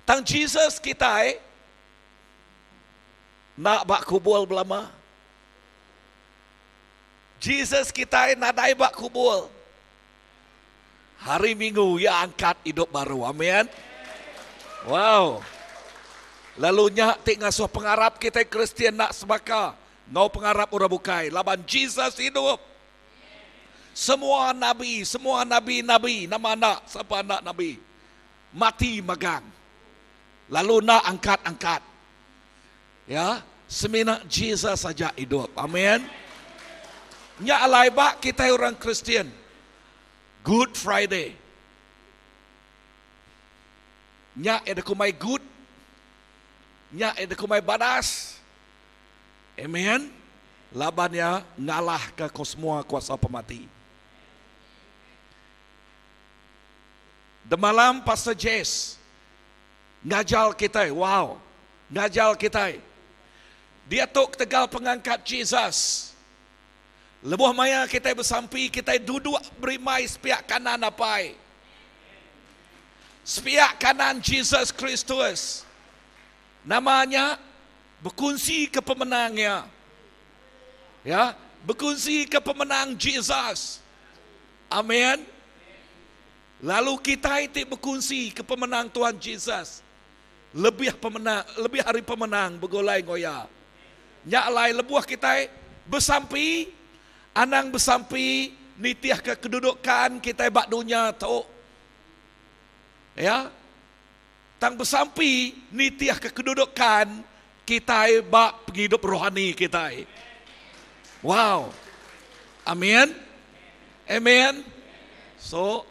Tang Jesus kita nak bak kubul belama. Jesus kita nadai bak kubul. Hari Minggu ia angkat hidup baru. Amin. Wow. Lalu nyak tik ngasuh pengarap kita Kristian nak sebaka. Ngau pengarap ura bukai. Laban Jesus hidup. Semua nabi, nama anak, siapa anak nabi. Mati magang. Lalu nak angkat. Ya, semina Jesus saja hidup. Amin. Nya alai bak kita orang Kristian. Good Friday. Nya ada kumai good. Nya ada kumai badas. Amen. Labannya ngalah ke semua kuasa pemati. The malam Pastor Jess ngajal kita, wow, ngajal kita. Dia tok tegal pengangkat Jesus. Lebuh maya kita bersampi, kita duduk berimai sepiak kanan apai. Sepiak kanan Jesus Kristus. Namanya berkunci ke pemenangnya. Ya, berkunci ke pemenang Jesus. Amin. Lalu kita itu berkunci ke pemenang Tuhan Jesus. Lebih hari pemenang begolai ngoya. Nyak lai lebuah kita bersampi, anang bersampi nitiah ke kedudukan kita bak dunia tu. Ya. Tang bersampi nitiah ke kedudukan kita bak hidup rohani kita. Wow. Amin. Amen. So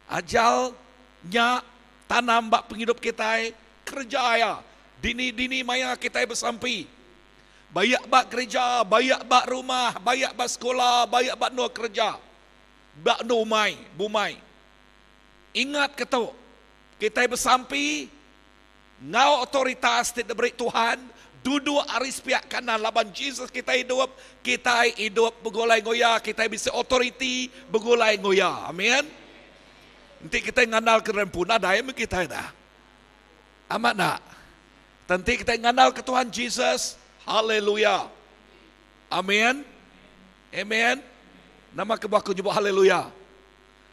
ajalnya tanam bak penghidup kita kerja ya. Dini maya kita bersampi. Bayak bak kerja, bayak bak rumah, bayak bak sekolah, bayak bak no kerja. Bak no bumai. Ingat ketuk, kita bersampi, ngau otoritas tidak beri Tuhan, duduk aris pihak kanan laban Jesus kita hidup begolai ngoya, kita bisa otoriti begolai ngoya. Amin. Nanti kita nganal kerempun ada yang kita dah. Amat nak. Nanti kita nganal ke Tuhan Jesus. Haleluya. Amin. Amen. Nama kebuah nyebut haleluya.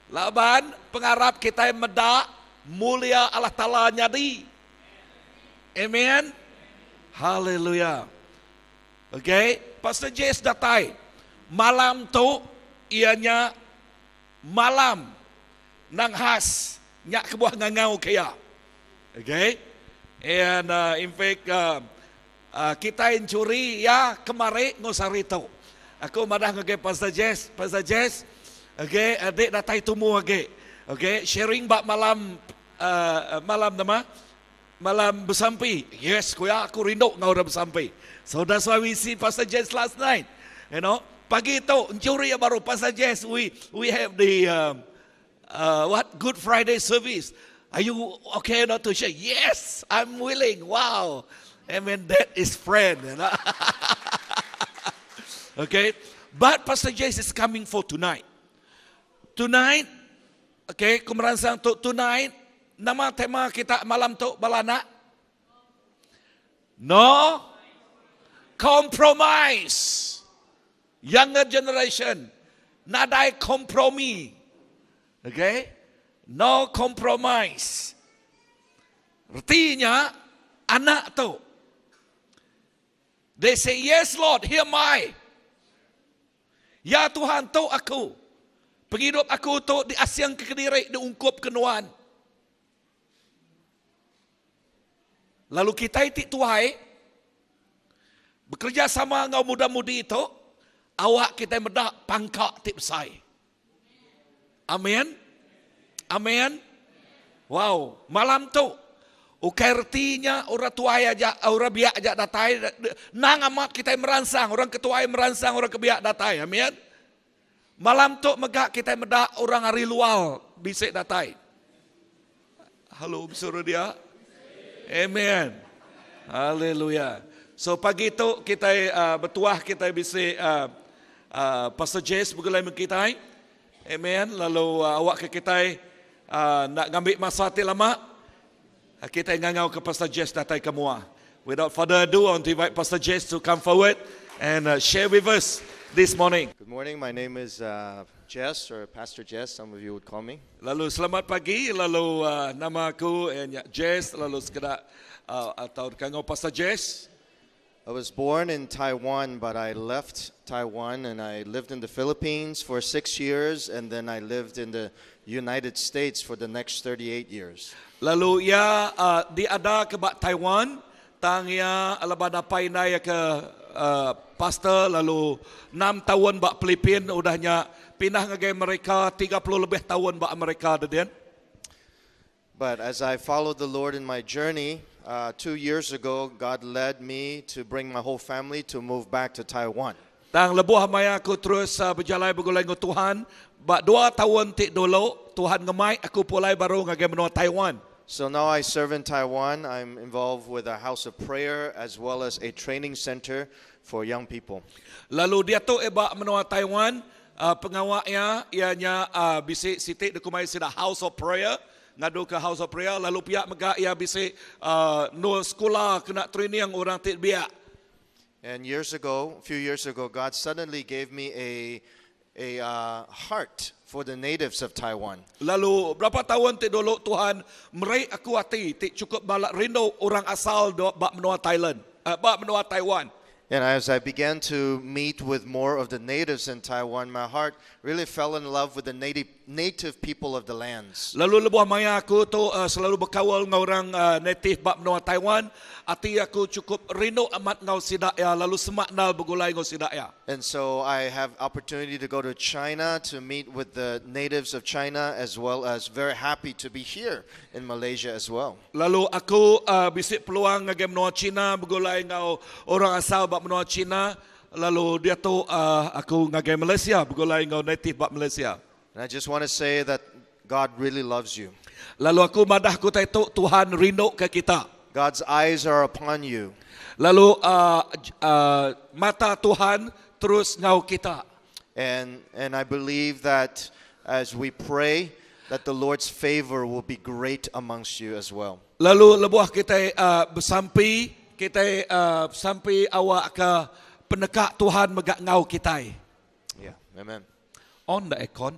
Laban pengarap kita medak mulia Allah Ta'ala nyadi. Amen. Haleluya. Okay. Pastor Jess datai. Malam tu ianya malam nang khas nyak kebuah ngangau kaya. Okay. And in fact kita yang curi ya kemarin ngosarito. Aku madah ngage Pastor Jess. Okay, adik datai tumu age. Okay, sharing bak malam malam bersampi. Yes, kuya aku rindu ngau dah bersampi. So that's why we see Pastor Jess last night. You know, pagi tu curi ya baru Pastor Jess we have the Good Friday service. Are you okay not to share? Yes, I'm willing. Wow. I mean, that is friend. You know? Okay. But Pastor Jess is coming for tonight. Tonight, okay, kumeransang tu tonight, nama tema kita malam tu balana? No compromise. Younger generation, nadai kompromi. Okay? No compromise. Artinya, anak tu, they say, yes Lord, here my. Ya Tuhan tu aku. Penghidup aku tu di asyang kekediri, diungkup kenuan. Lalu kita itik tuai, bekerja sama ngau muda-mudi itu, awak kita medak pangkak tip sai. Amin. Amin. Wow, malam tu ukertinya orang tua aja, orang biak aja datai, nang amat kita meransang, orang ketua meransang, orang kebiak datai. Amin. Malam tu megak kita medak orang hari luar bisik datai. Halo, suruh dia. Amen. Haleluya. So pagi tu kita bertuah kita bisik Pastor Jess begulai kita. Amen. Lalu awak ke kita nak ngambil masa ti lama. kita ngangau ke Pastor Jess datai kamua. Without further ado, I want to invite Pastor Jess to come forward and share with us this morning. Good morning. My name is Jess, or Pastor Jess, some of you would call me. Lalu selamat pagi, lalu nama aku Jess, lalu sekedar atau kangau Pastor Jess. I was born in Taiwan, but I left Taiwan and I lived in the Philippines for 6 years, and then I lived in the United States for the next 38 years. Lalu ia diada ke Taiwan, tang ia alabada painai ke pastor, lalu 6 tahun bak Filipin, udahnya pindah ngagai mereka 30 lebih tahun bak Amerika deden. But as I followed the Lord in my journey, 2 years ago, God led me to bring my whole family to move back to Taiwan. Tang lebuh maya aku terus berjalan bergulai dengan Tuhan, bak 2 tahun tik dulu Tuhan ngemai aku pulai baru ngagai menua Taiwan. So now I serve in Taiwan. I'm involved with a house of prayer as well as a training center for young people. Lalu dia tu ebak menua Taiwan, pengawaknya ianya bisik sitik dekumai sida house of prayer, ngadu ke house of prayer, lalu pihak mega ia bisik no sekolah kena training orang tik biak. And a few years ago, God suddenly gave me a heart for the natives of Taiwan. Lalu berapa tahun tik dulu Tuhan merai aku hati tik cukup balak rindu orang asal bak menua Thailand, bak menua Taiwan. And as I began to meet with more of the natives in Taiwan, my heart really fell in love with the native people of the lands. Lalu lebuh maya aku tu selalu berkawal dengan orang native bak menua Taiwan, hati aku cukup rindu amat ngau sidak ya, lalu semaknal bergulai ngau sidak ya. And so I have opportunity to go to China to meet with the natives of China, as well as very happy to be here in Malaysia as well. Lalu aku bisik peluang ngagai menua China bergulai ngau orang asal bak menua China, lalu dia tu aku ngagai Malaysia bergulai ngau native bak Malaysia. And I just want to say that God really loves you. Lalu aku madah ku tu Tuhan rindu ke kita. God's eyes are upon you. Lalu mata Tuhan terus ngau kita. And I believe that as we pray, that the Lord's favor will be great amongst you as well. Lalu lebuh kita bersampi, kita sampai awak ke penekak Tuhan megak ngau kita. Yeah, amen. On the icon.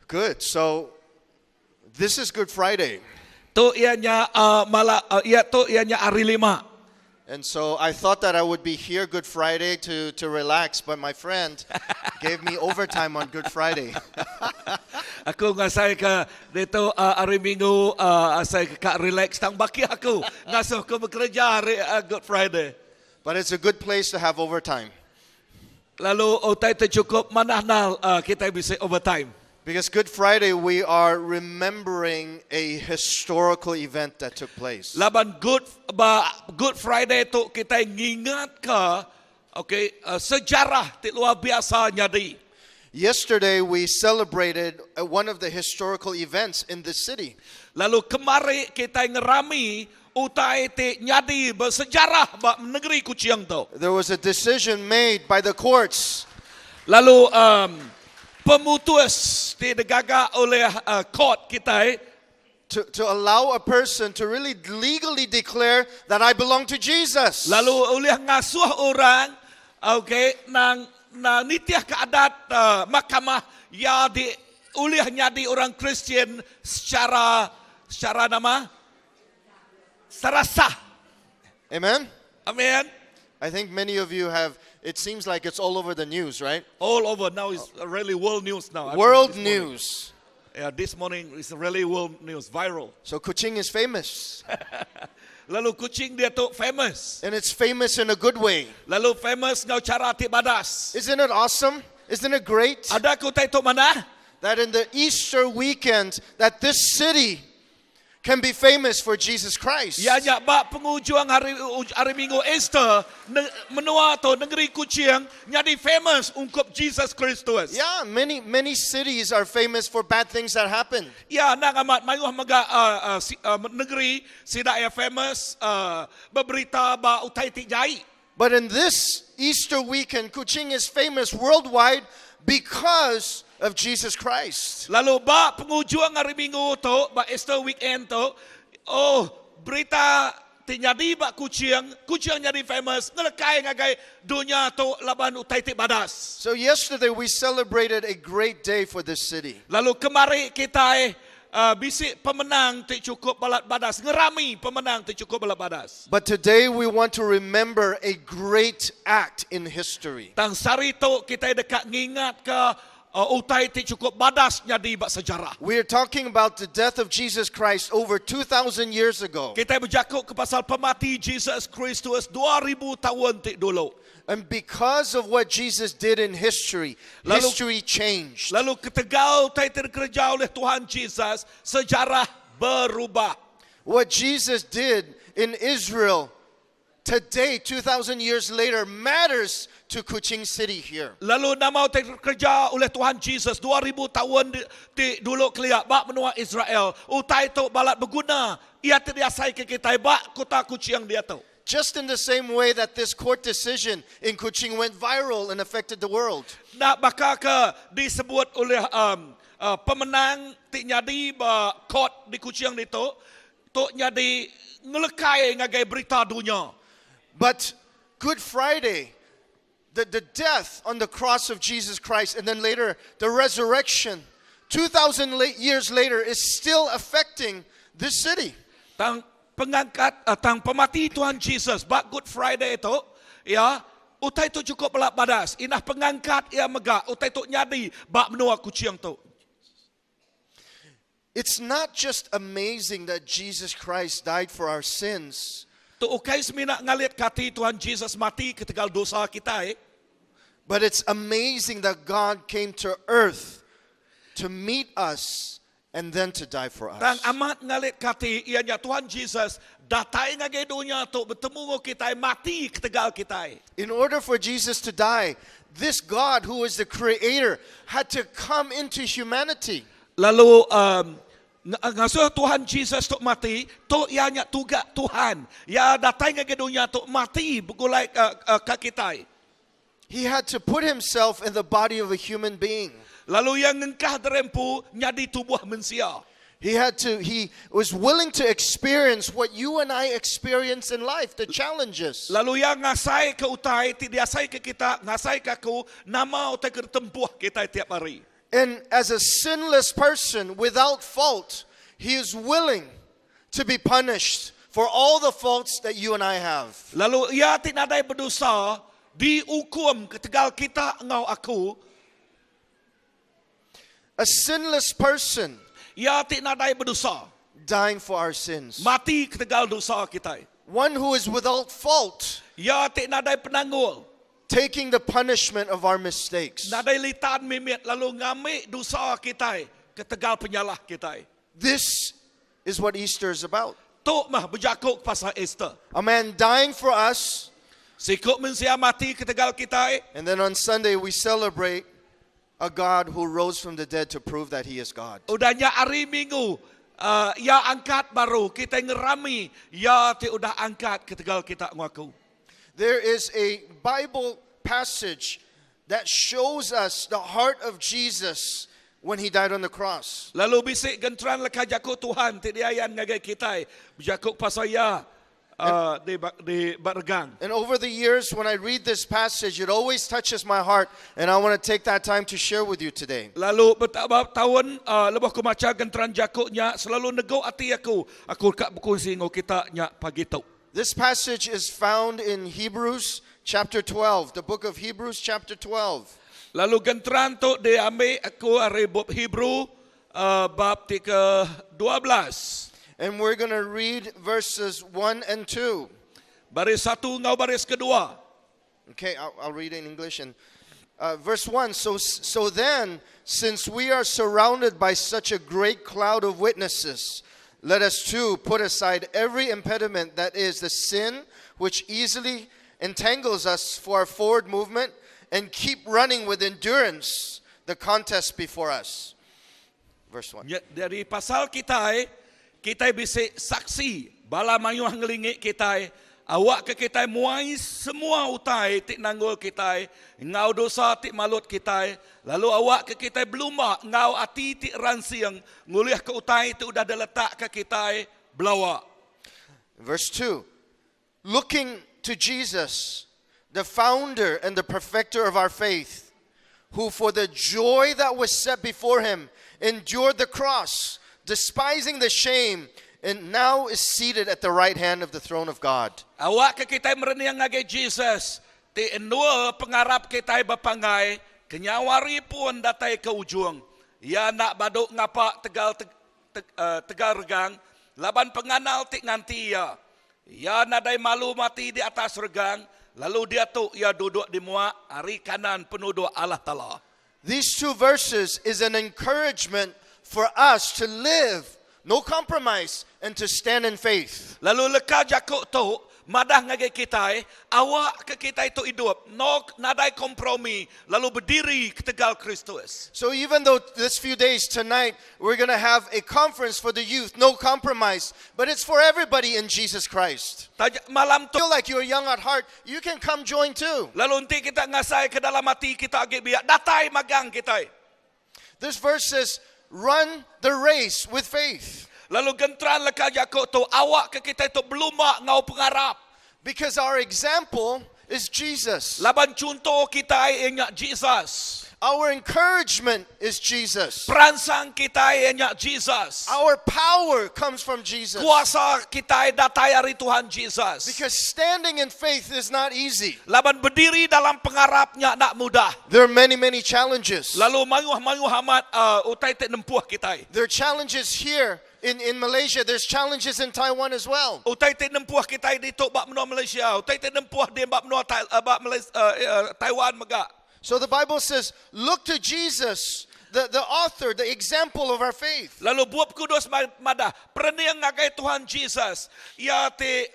Good. So this is Good Friday. Tu ianya ianya hari 5. And so I thought that I would be here Good Friday to relax, but my friend gave me overtime on Good Friday. Aku ngasai ke dito hari Minggu asai ka relax tang baki aku ngasuh ke bekerja hari Good Friday. But it's a good place to have overtime. Lalu otai tu cukup manahnal kita bisa overtime. Because Good Friday, we are remembering a historical event that took place. Laban Good Friday tu kita ingat ke sejarah ti luar biasa nyadi. Yesterday we celebrated one of the historical events in the city. Lalu kemari kita ngerami utai ti nyadi bersejarah ba negeri Kuching tu. There was a decision made by the courts. Lalu pemutus digaga oleh court kita to allow a person to really legally declare that I belong to Jesus. Lalu oleh ngasuh orang nang nitiah keadat mahkamah ya di olehnya di orang Kristen secara nama secara sah. Amen. Amen. I think many of you have. It seems like it's all over the news, right? All over now is really world news now. World news. Yeah, this morning is really world news, viral. So Kuching is famous. Lalu Kuching dia tu famous. And it's famous in a good way. Lalu famous ngau cara ti badas. Isn't it awesome? Isn't it great? Ada ku tai tu mana? That in the Easter weekend, that this city can be famous for Jesus Christ. Ya ba penghujung hari Minggu Easter menua tu negeri Kuching jadi famous ungkap Jesus Kristus. Yeah, many cities are famous for bad things that happen. Ya nang amat mayuh maga negeri sida ya famous berberita ba utai ti jai. But in this Easter weekend, Kuching is famous worldwide because of Jesus Christ. Lalu ba pengujuan hari Minggu tu, ba Easter weekend tu, oh berita terjadi ba kucing jadi famous, ngelekai ngagai dunia tu laban utai ti badas. So yesterday we celebrated a great day for this city. Lalu kemari kita bisik pemenang ti cukup balat badas, ngerami pemenang ti cukup balat badas. But today we want to remember a great act in history. Tang sari tu kita dekat ngingat ke utai ti cukup badas jadi bak sejarah. We are talking about the death of Jesus Christ over 2,000 years ago. Kita berjakuk ke pasal pemati Jesus Kristus 2000 tahun ti dulu. And because of what Jesus did in history, history changed. Lalu ketegal utai terkerja oleh Tuhan Jesus, sejarah berubah. What Jesus did in Israel today, 2,000 years later, matters to Kuching City here. Lalu nama terkerja oleh Tuhan Jesus 2000 tahun di dulu kelia bak menua Israel. Utai tu balat berguna. Ia terdiasai ke kita bak kota Kuching dia tu. Just in the same way that this court decision in Kuching went viral and affected the world. Nak bakal ke disebut oleh pemenang ti nyadi ba court di Kuching itu tu nyadi ngelekai ngagai berita dunia. But Good Friday, the death on the cross of Jesus Christ, and then later the resurrection, 2,000 years later, is still affecting this city. Tang pengangkat tang pemati Tuhan Jesus bak Good Friday itu ya utai tu cukup belak badas inah pengangkat ia megak utai tu nyadi bak menua Kuching tu. It's not just amazing that Jesus Christ died for our sins, Tu ukai semina ngalit kati Tuhan Jesus mati ketegal dosa kita but it's amazing that God came to earth to meet us and then to die for Tang us. amat ngalit kati ianya Tuhan Jesus datai ngagai dunia tu bertemu kita mati ketegal kita. In order for Jesus to die, this God who is the creator had to come into humanity. Lalu ngasuh Tuhan Jesus tu mati, tu ianya tuga Tuhan. Ya datai ngagai dunia tu mati begulai ke kita. He had to put himself in the body of a human being. Lalu yang ngengkah derempu nyadi tubuh manusia. He was willing to experience what you and I experience in life, the challenges. Lalu yang ngasai ke utai, tidiasai ke kita, ngasai ke aku, nama utai ke tempuh kita tiap hari. And as a sinless person without fault, he is willing to be punished for all the faults that you and I have. Lalu ia tinadai berdosa, dihukum ketegal kita engau aku. A sinless person Ia tinadai berdosa, dying for our sins. mati ketegal dosa kita. One who is without fault, Ia tinadai penanggul, taking the punishment of our mistakes. nadai litan mimit lalu ngamik dosa kita ketegal penyalah kita. This is what Easter is about. Tok mah berjakuk pasal Easter. A man dying for us, Sikut manusia mati ketegal kita. and then on Sunday we celebrate a God who rose from the dead to prove that he is God. Udahnya hari Minggu, ia angkat baru kita ngerami, ia ti udah angkat ketegal kita ngaku. There is a Bible passage that shows us the heart of Jesus when he died on the cross. Lalu bisik gentran leka jakuk Tuhan ti diayan ngagai kita, berjakuk pasal ia di Bargang. And over the years, when I read this passage, it always touches my heart, and I want to take that time to share with you today. Lalu bertabab tahun lebih aku maca gentran jakuknya selalu nego hati aku kak berkongsi ngo kita nya pagi tu. This passage is found in Hebrews chapter 12, the book of Hebrews chapter 12. Lalu gentran tu diambil aku dari bab Hebrew bab 12. And we're going to read verses 1 and 2. Baris satu ngau baris kedua. Okay, I'll read in English. And verse 1, so then, since we are surrounded by such a great cloud of witnesses, let us too put aside every impediment that is the sin which easily entangles us for our forward movement, and keep running with endurance the contest before us. Verse 1. Dari pasal kita bisa saksi bala mayuh ngelingi kita Awak ke kita muai semua utai tik nanggul kita, ngau dosa tik malut kita. Lalu awak ke kita beluma ngau ati tik ransiang, nguliah ke utai itu udah diletak ke kita belawa. Verse 2. Looking to Jesus, the founder and the perfecter of our faith, who for the joy that was set before him endured the cross, despising the shame, and now is seated at the right hand of the throne of God. Awak ke kita mereniang ngagay Jesus, ti enua pengarap kita bapangay, kenyawari pun datai ke ujung. Ya nak baduk ngapa tegal regang, laban penganal ti nganti ya. Ya nadai malu mati di atas regang, lalu dia tu ya duduk di muak hari kanan penduduk Allah Ta'ala. These two verses is an encouragement for us to live, no compromise, and to stand in faith. Lalu leka jakuk tu, madah ngagay kita, awak ke kita itu hidup, no nadai kompromi, lalu berdiri ketegal Kristus. So even though this few days tonight we're going to have a conference for the youth, no compromise, but it's for everybody in Jesus Christ. Malam tu, Feel like you're young at heart, you can come join too. lalu nanti kita ngasai ke dalam hati kita agak biak, datai magang kita. This verse says, run the race with faith. Lalu gentran leka jakuk tu, awak ke kita itu beluma ngau pengarap. Because our example is Jesus. Laban contoh kita ingat Jesus. Our encouragement is Jesus. Peransang kita ingat Jesus. Our power comes from Jesus. Kuasa kita datai dari Tuhan Jesus. Because standing in faith is not easy. Laban berdiri dalam pengarapnya nak mudah. There are many, many challenges. Lalu mayuh amat utai te nempuh kita. There are challenges here in Malaysia. There's challenges in Taiwan as well. Utai te nempuh kita di tok bak menua Malaysia. Utai te nempuh di bak menua Taiwan megak. So the Bible says, look to Jesus, the author, the example of our faith. Lalu buat kudus madah perniang ngagai Tuhan Jesus. Ia te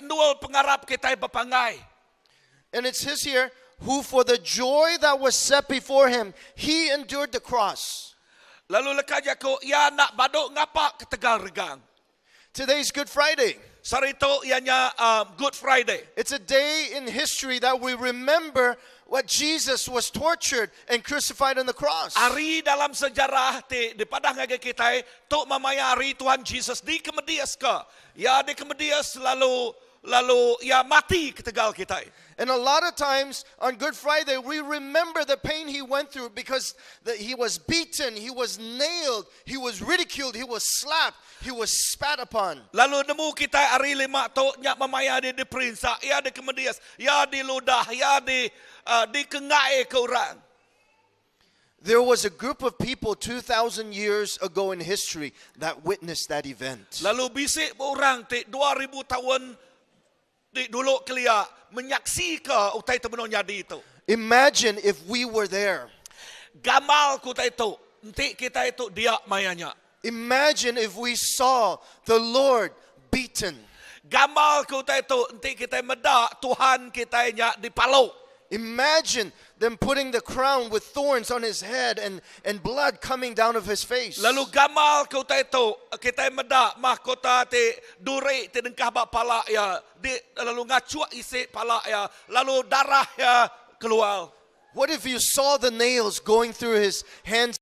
nual pengarap kita bapangai. And it says here, who for the joy that was set before him, he endured the cross. Lalu leka jako ia nak baduk ngapa ketegal regang. Today's Good Friday. Sarito ianya Good Friday. It's a day in history that we remember what Jesus was tortured and crucified on the cross. Ari dalam sejarah di padang ngagai kita tok mamayari Tuhan Jesus di kemedias ka. Ya di kemedias lalu ya mati ketegal kita. And a lot of times on Good Friday, we remember the pain he went through because he was beaten, he was nailed, he was ridiculed, he was slapped, he was spat upon. Lalu nemu kita ari lima to nya mamaya di perinsa, ya di kemedias, ya di ludah, ya di kengai ke orang. There was a group of people 2,000 years ago in history that witnessed that event. Lalu bisik orang te 2000 tahun di dulu kelia menyaksikan utai temennya di itu. Imagine if we were there. Gamal ku itu, nanti kita itu dia mayanya. Imagine if we saw the Lord beaten. Gamal ku itu, nanti kita meda Tuhan kita nya dipalau. Imagine them putting the crown with thorns on his head and blood coming down of his face. Lalu gamal ku itu, kita meda mahkota te duri te dengkah bak pala ya, lalu ngacuak isi pala ya, lalu darah ya keluar. What if you saw the nails going through his hands